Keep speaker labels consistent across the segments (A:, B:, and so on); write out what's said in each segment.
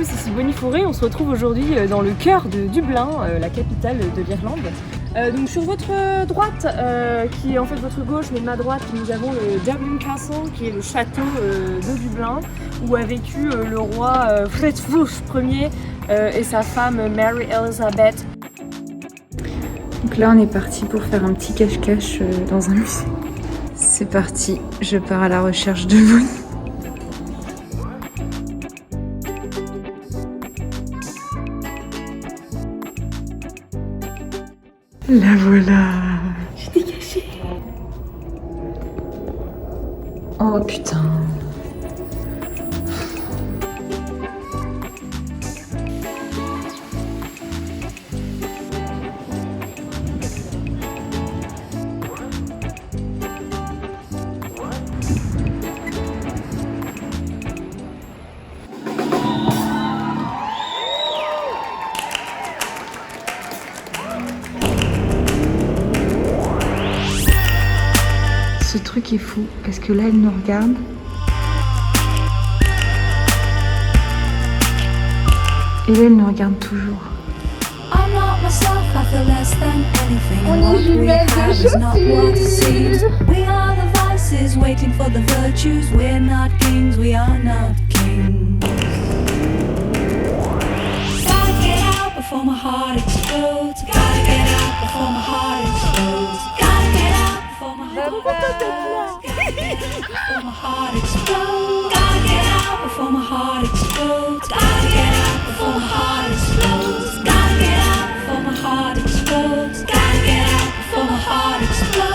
A: tous, ici Bonnie Fourré. On se retrouve aujourd'hui dans le cœur de Dublin, la capitale de l'Irlande. Donc sur votre droite, qui est en fait votre gauche, mais de ma droite, nous avons le Dublin Castle, qui est le château de Dublin, où a vécu le roi Frederick Ier et sa femme Mary Elizabeth.
B: Donc là on est parti pour faire un petit cache-cache dans un musée. C'est parti, je pars à la recherche de Bonnie. La voilà. J'étais cachée. Oh putain. Ce truc est fou parce que là elle nous regarde. Et là elle nous regarde toujours.
C: On est jumelles de chaussures. We are the vices waiting for the virtues. We're not kings, we are not kings. Gotta get out before my heart explodes. Gotta get out before my heart explodes. Gotta get out before my heart explodes. Before my heart explodes. Gotta get out before my heart explodes. Gotta get out before my heart explodes. Gotta get out before my heart explodes. Gotta get out before my heart explodes.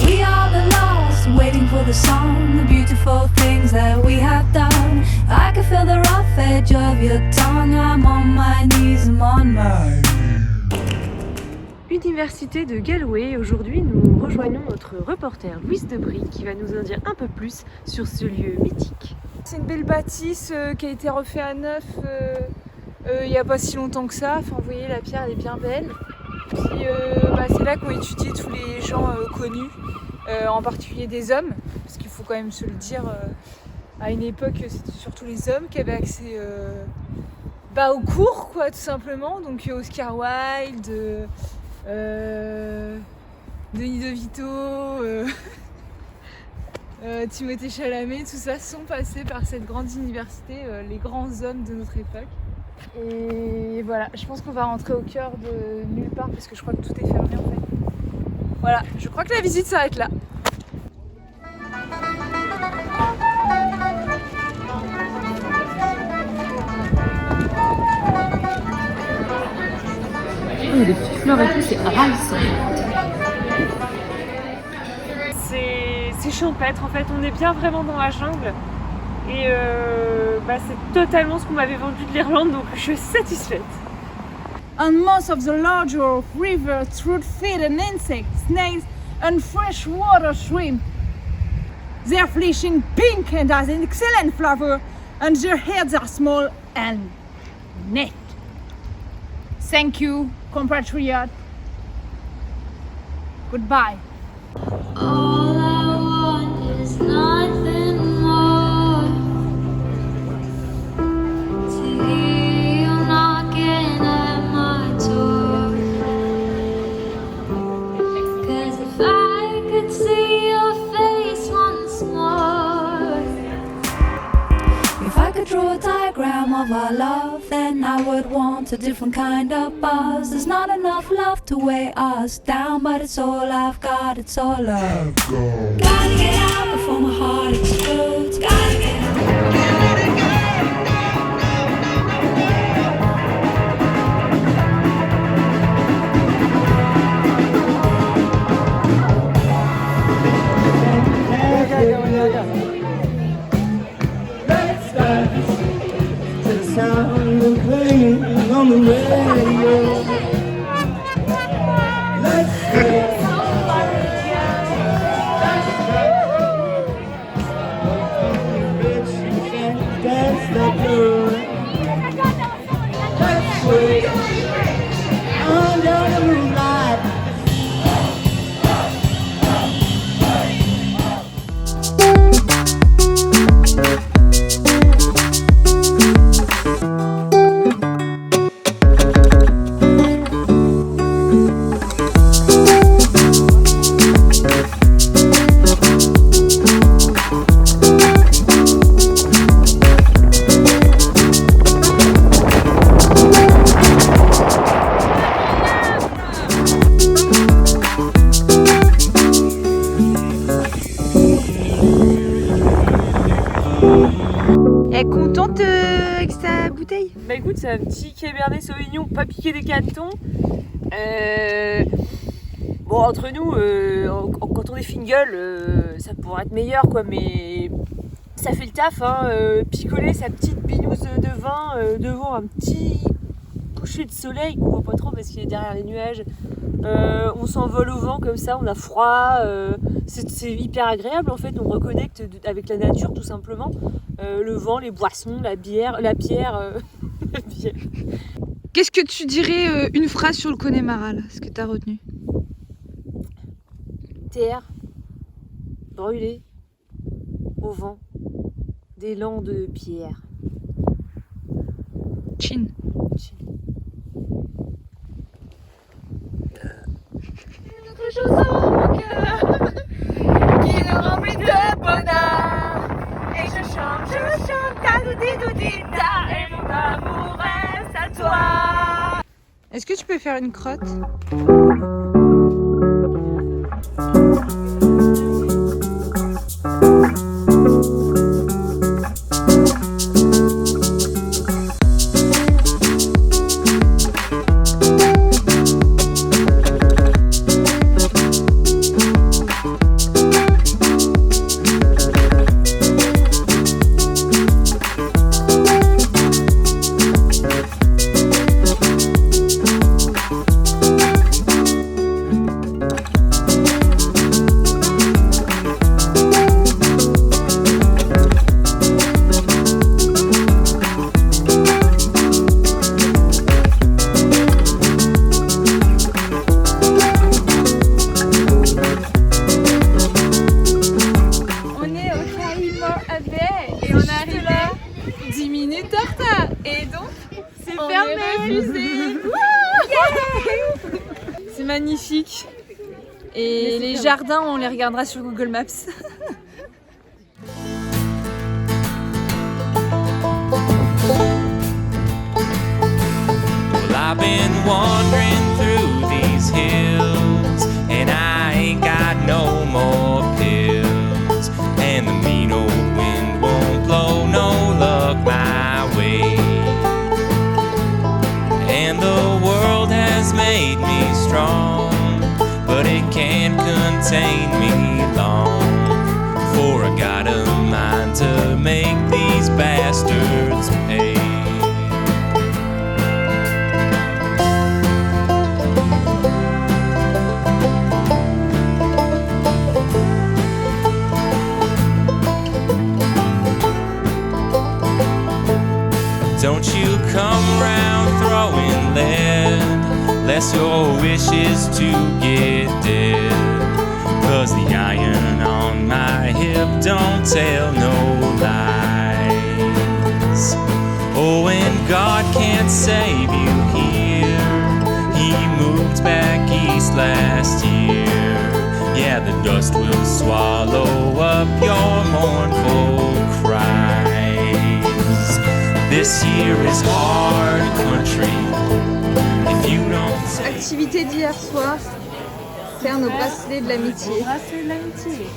C: We are the lost, waiting for the song, the beautiful things that we have done. I can feel the rough edge of your tongue. I'm on my knees, I'm on my
A: Université de Galway. Aujourd'hui, nous rejoignons notre reporter Louise Debris qui va nous en dire un peu plus sur ce lieu mythique.
B: C'est une belle bâtisse qui a été refaite à neuf il n'y a pas si longtemps que ça. Enfin, vous voyez, la pierre elle est bien belle. Puis c'est là qu'ont étudié tous les gens connus, en particulier des hommes, parce qu'il faut quand même se le dire, à une époque c'était surtout les hommes qui avaient accès aux cours, quoi, tout simplement. Donc Oscar Wilde, Denis De Vito, Timothée Chalamet, tout ça sont passés par cette grande université, les grands hommes de notre époque. Et voilà, je pense qu'on va rentrer au cœur de nulle part parce que je crois que tout est fermé en fait. Voilà, je crois que la visite s'arrête là.
A: Les petites fleurs et tout, c'est ravissant. C'est champêtre en fait, on est bien vraiment dans la jungle. Et c'est totalement ce qu'on m'avait vendu de l'Irlande, donc je suis satisfaite.
D: And most of the larger rivers fruit feed on insects, snails and freshwater shrimp. Their flesh is pink and has an excellent flavor, and their heads are small and neat. Thank you, compatriot. Goodbye.
C: All I want is nothing more. To hear you knocking at my door. 'Cause if I could see your face once more. If I could draw a diagram of our love, then I would want a different kind of buzz. There's not enough love to weigh us down, but it's all I've got, it's all I've got. Gotta get out before my heart explodes. Gotta get
E: Let's dance to the sound of playing on the radio. Let's dance. Let's dance.
B: Elle est contente avec sa bouteille?
A: Bah écoute, c'est un petit Cabernet Sauvignon pas piqué des cantons. Bon, entre nous, quand on est fingle, ça pourrait être meilleur quoi, mais ça fait le taf, hein. Picoler sa petite binouse de vin devant un petit coucher de soleil qu'on voit pas trop parce qu'il est derrière les nuages. On s'envole au vent comme ça, on a froid, c'est hyper agréable en fait, on reconnecte avec la nature tout simplement. Le vent, les boissons, la pierre. La bière.
B: Qu'est-ce que tu dirais une phrase sur le Connemara là, ce que t'as retenu?
A: Terre brûlée au vent, d'élan de pierre.
B: Chin.
A: Quelque chose dans mon cœur qui nous remplit de bonheur. Et je chante, ta doudi ta, et mon amour reste à toi.
B: Est-ce que tu peux faire une crotte? Et on est arrivé 10 minutes en retard. Et donc, c'est fermé. C'est magnifique. Et les jardins, on les regardera sur Google Maps.
F: Well, I've been wandering through these hills, and I ain't got no more pills. And the mean old wind won't blow no luck my way. And the world has made me strong, but it can't contain me long. For I got a mind to make these bastards pay. Don't you come round throwing lead, lest your wish is to get dead. 'Cause the iron on my hip don't tell no lies. Oh, and God can't save you here. He moved back east last year. Yeah, the dust will swallow up your mournful cries. This here is hard country. If you don't say
B: Activité d'hier soir, faire nos bracelets de l'amitié.
A: Bracelet de l'amitié.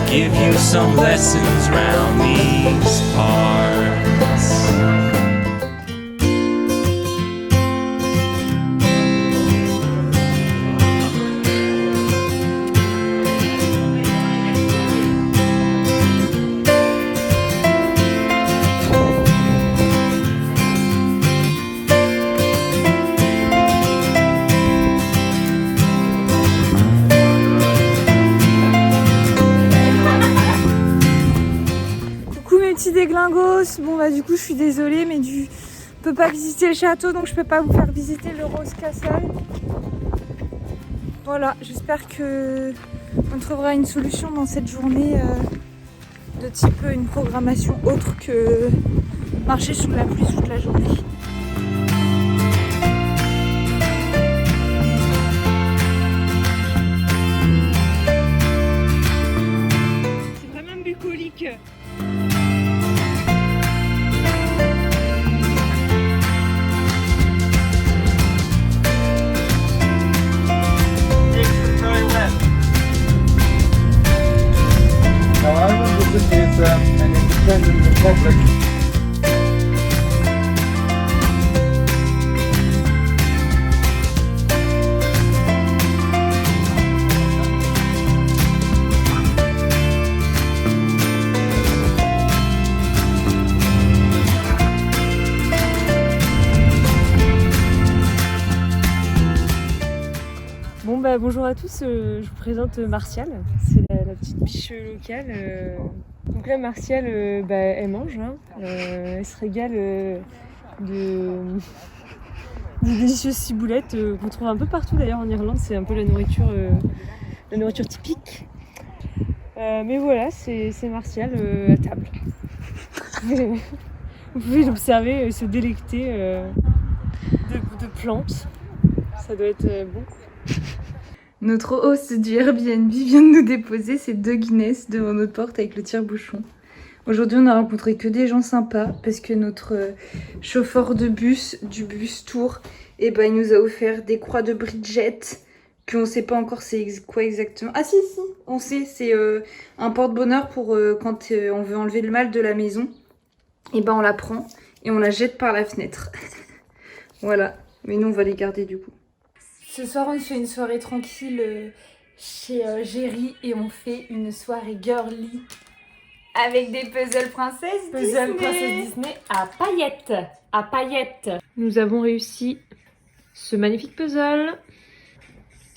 F: give you some lessons round these parts.
B: Petits déglingos, bon bah du coup je suis désolée mais je peux pas visiter le château donc je peux pas vous faire visiter le Rose Castle. Voilà, j'espère que on trouvera une solution dans cette journée de type une programmation autre que marcher sous la pluie toute la journée.
A: Bon bah bonjour à tous, je vous présente Martial, c'est la petite biche locale. Donc là Martial, elle mange, hein. Elle se régale de délicieuses ciboulettes qu'on trouve un peu partout d'ailleurs en Irlande, c'est un peu la nourriture typique. Mais voilà, c'est Martial à table. Vous pouvez l'observer se délecter de plantes, ça doit être bon.
B: Notre host du Airbnb vient de nous déposer ces 2 Guinness devant notre porte avec le tire-bouchon. Aujourd'hui, on a rencontré que des gens sympas parce que notre chauffeur de bus, du bus Tour, il nous a offert des croix de Bridget qu'on sait pas encore c'est quoi exactement. Ah si, on sait, c'est un porte-bonheur pour quand on veut enlever le mal de la maison. On la prend et on la jette par la fenêtre. Voilà, mais nous on va les garder du coup. Ce soir, on fait une soirée tranquille chez Géry et on fait une soirée girly avec des puzzles princesses
A: Puzzle princesse Disney à paillettes. Nous avons réussi ce magnifique puzzle.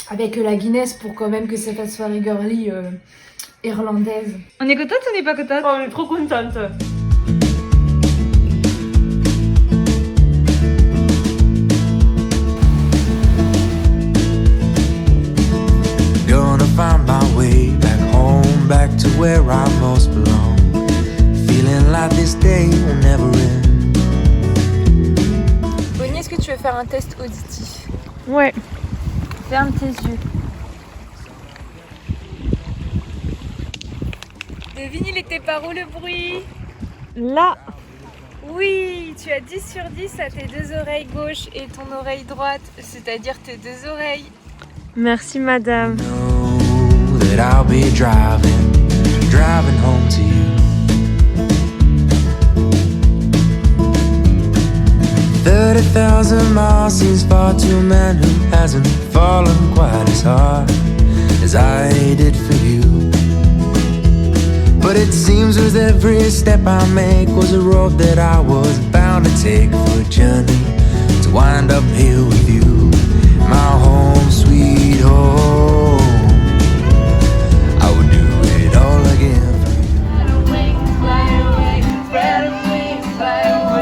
B: avec la Guinness pour quand même que ça fasse soirée girly irlandaise. On est contente ou on n'est pas contente?
A: Oh, on est trop contente.
F: Gonna find my way back home, back to where I most belong. Feeling like this day will never end.
B: Bonnie, est-ce que tu veux faire un test auditif?
A: Ouais.
B: Ferme tes yeux. Devine, il était par où le bruit?
A: Là.
B: Oui, tu as 10 sur 10 à tes 2 oreilles gauche et ton oreille droite, c'est-à-dire tes 2 oreilles.
A: Merci madame.
F: Know that I'll be driving home to you. 30,000 miles seems far to a man who hasn't fallen quite as hard as I did for you. But it seems with every step I make was a road that I was bound to take for a journey to wind up here with you, my home sweet home. I would do it all again for you.
B: Fly away, fly away, fly away.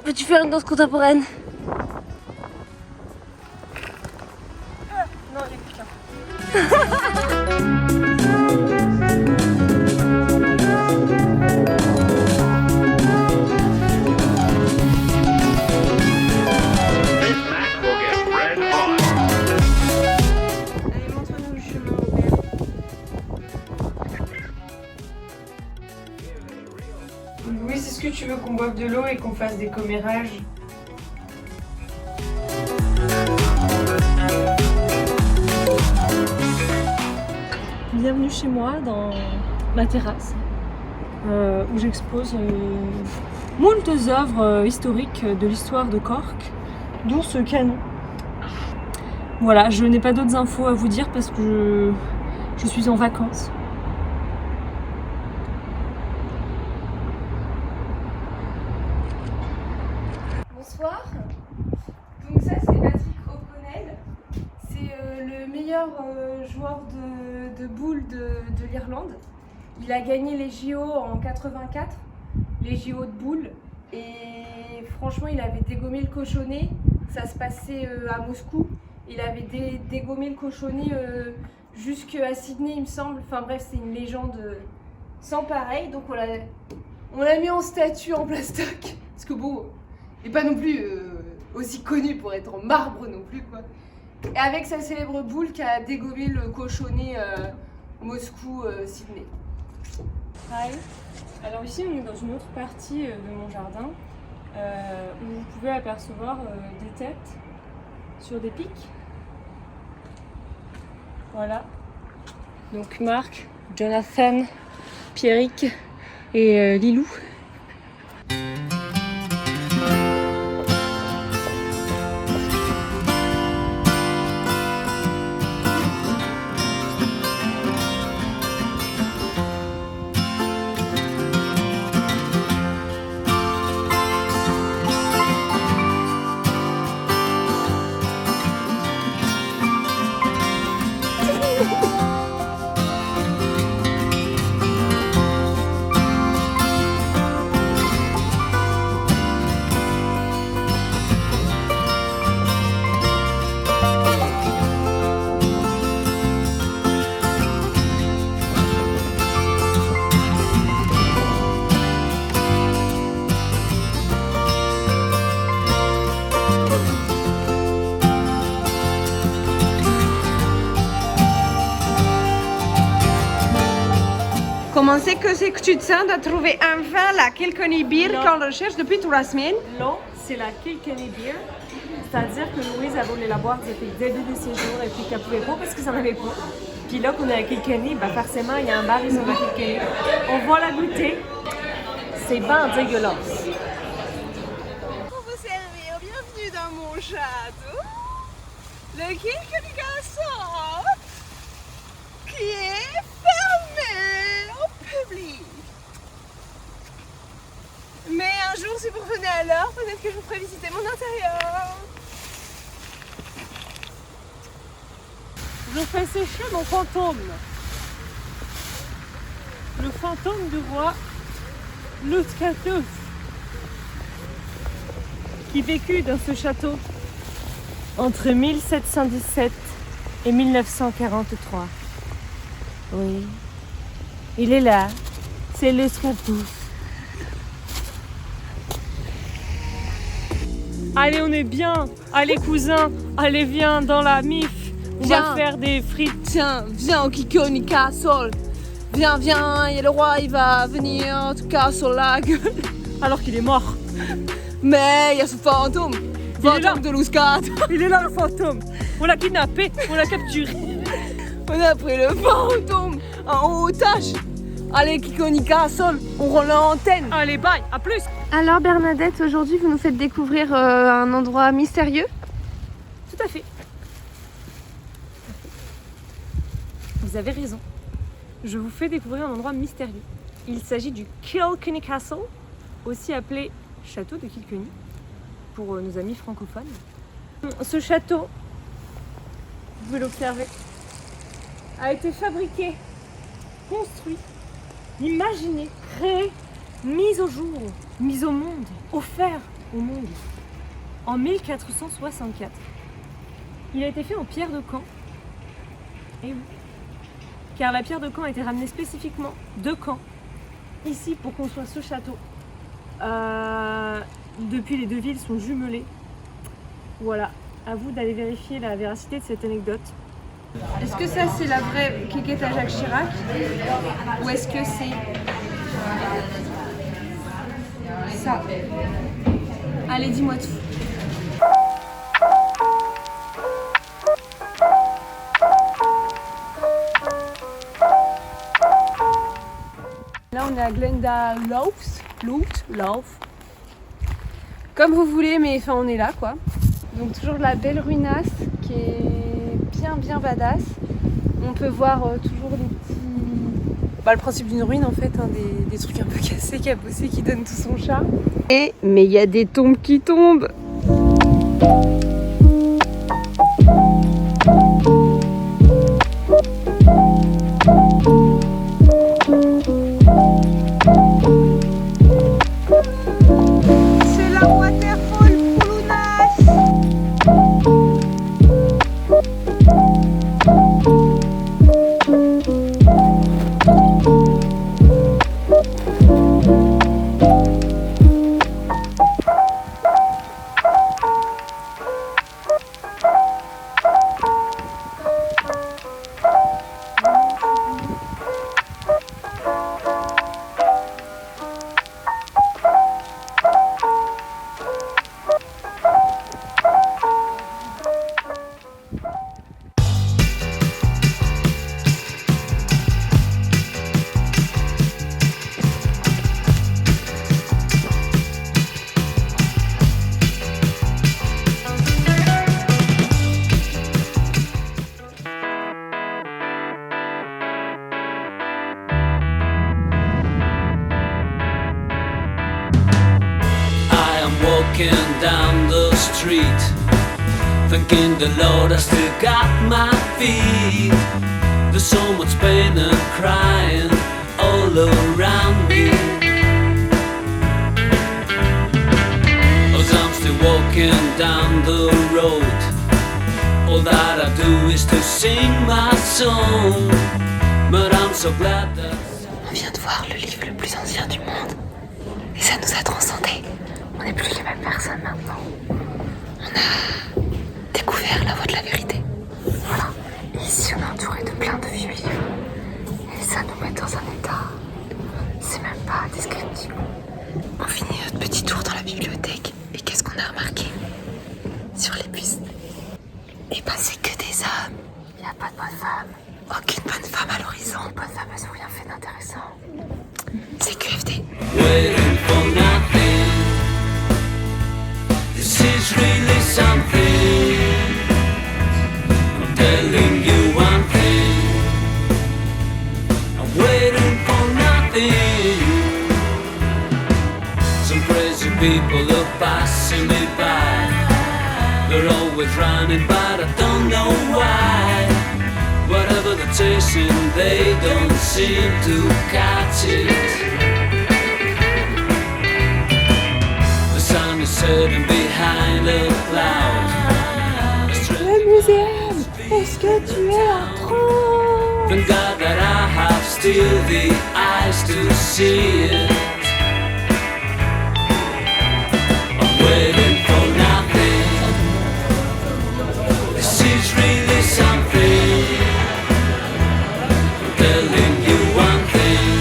A: Veux-tu faire une danse contemporaine? Non, écoute.
B: Allez, montre-nous le chemin, Robert.
A: Louise, est-ce que tu veux qu'on boive de l'eau et qu'on fasse des commérages? Bienvenue chez moi dans ma terrasse où j'expose moult œuvres historiques de l'histoire de Cork, dont ce canon. Voilà, je n'ai pas d'autres infos à vous dire parce que je suis en vacances.
B: Bonsoir. Donc ça c'est Patrick O'Connell. C'est le meilleur joueur de boules de l'Irlande. Il a gagné les JO en 84, les JO de boules. Et franchement il avait dégommé le cochonnet. Ça se passait à Moscou. Il avait dégommé le cochonnet jusqu'à Sydney il me semble. Enfin bref, c'est une légende sans pareil. Donc on l'a mis en statue en plastoc. Parce que bon, il n'est pas non plus aussi connu pour être en marbre non plus quoi. Et avec sa célèbre boule qui a dégommé le cochonnet Moscou-Sydney.
A: Hi. Alors ici on est dans une autre partie de mon jardin où vous pouvez apercevoir des têtes sur des pics. Voilà. Donc Marc, Jonathan, Pierrick et Lilou.
D: Comment c'est que tu te sens de trouver enfin la Kilkenny Beer
A: Non.
D: qu'on recherche depuis 3 semaines?
A: Non, c'est la Kilkenny Beer. C'est-à-dire que Louise a voulu la boire depuis le début du séjour et puis qu'elle pouvait pas parce qu'ils en avaient pas. Puis là qu'on est à Kilkenny, bah forcément il y a un bar, ils ont la Kilkenny. On va la goûter. C'est ben dégueulasse.
D: Pour vous servir, bienvenue dans mon château, le Kilkenny Castle, qui est fermé au public. Mais un jour, si vous revenez à l'heure, peut-être que je vous ferai visiter mon intérieur.
A: Je fais sécher mon fantôme. Le fantôme du roi Lutkatus, qui vécut dans ce château entre 1717 et 1943. Oui, il est là, c'est Lutkatus. Allez, on est bien. Allez, cousin, allez, viens dans la MIF. On
B: Viens.
A: va faire des frites.
B: Tiens, viens au Kilkenny Castle. Viens, viens, et le roi il va venir te casser la gueule.
A: Alors qu'il est mort.
B: Mais il y a ce fantôme.
A: Il est là.
B: Fantôme de Luscat.
A: Il est là, le fantôme. On l'a kidnappé, on l'a capturé.
B: On a pris le fantôme en otage. Allez, Kilkenny Castle, on rend l'antenne.
A: Allez, bye, à plus.
B: Alors Bernadette, aujourd'hui vous nous faites découvrir un endroit mystérieux.
A: Tout à fait. Vous avez raison. Je vous fais découvrir un endroit mystérieux. Il s'agit du Kilkenny Castle, aussi appelé château de Kilkenny, pour nos amis francophones. Ce château, vous pouvez l'observer, a été fabriqué, construit, imaginé, créé, mis au jour, mis au monde, offert au monde en 1464. Il a été fait en pierre de Caen. Et oui. Car la pierre de Caen a été ramenée spécifiquement de Caen, ici pour construire ce château. Depuis, les deux villes sont jumelées. Voilà, à vous d'aller vérifier la véracité de cette anecdote.
B: Est-ce que ça c'est la vraie Kékette à Jacques Chirac ou est-ce que c'est
A: ça. Allez, dis-moi tout. Là, on est à Glendalough. Comme vous voulez, mais enfin, on est là, quoi. Donc, toujours de la belle ruinasse qui est bien badass. On peut voir toujours les petits... Bah, le principe d'une ruine, en fait, hein, des trucs un peu cassés, cabossés, qui donnent tout son charme. Mais il y a des tombes qui tombent.
D: C'est la waterfall Pulunas.
G: Walking down the street, thanking the Lord I still got my feet. There's so much pain and crying all around me, as I'm still walking down the road. All that I do is to sing my song, but I'm so glad that...
H: On vient de voir le livre le plus ancien du monde et ça nous a transcendés. On n'est plus les mêmes personnes maintenant. On a découvert la voie de la vérité. Voilà. Et ici, on est entouré de plein de vieux livres. Et ça nous met dans un état... C'est même pas descriptible. On finit notre petit tour dans la bibliothèque. Et qu'est-ce qu'on a remarqué? Sur les bustes. Et ben, c'est que des hommes. Il n'y a pas de bonne femme. Aucune bonne femme à l'horizon. Bonne femme, elles ont rien fait d'intéressant. C'est QFD.
G: Waiting for nothing. This is really something. I'm telling you one thing. I'm waiting for nothing. Some crazy people are passing me by. They're always running, but I don't know why. Whatever they're chasing, they don't seem to catch it. The sun is setting behind a cloud.
A: Le muséum, est-ce que tu es en transe?
G: Thank God that I have still the eyes to see it. I'm waiting for nothing. This is really something. I'm telling you one thing.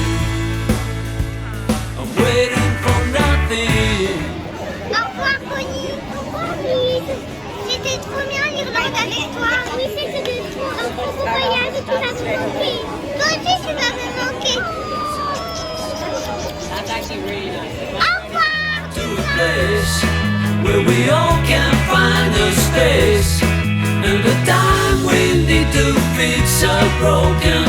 G: I'm waiting for nothing.
I: Au revoir, Connie. Au revoir, Louise. C'était trop bien l'Irlande avec toi. Oui, c'était de tout. Un gros voyage, tu vas me manquer. Toi aussi, tu vas me manquer. Au revoir.
G: To a place where we all can find a space and the time we need to fix a broken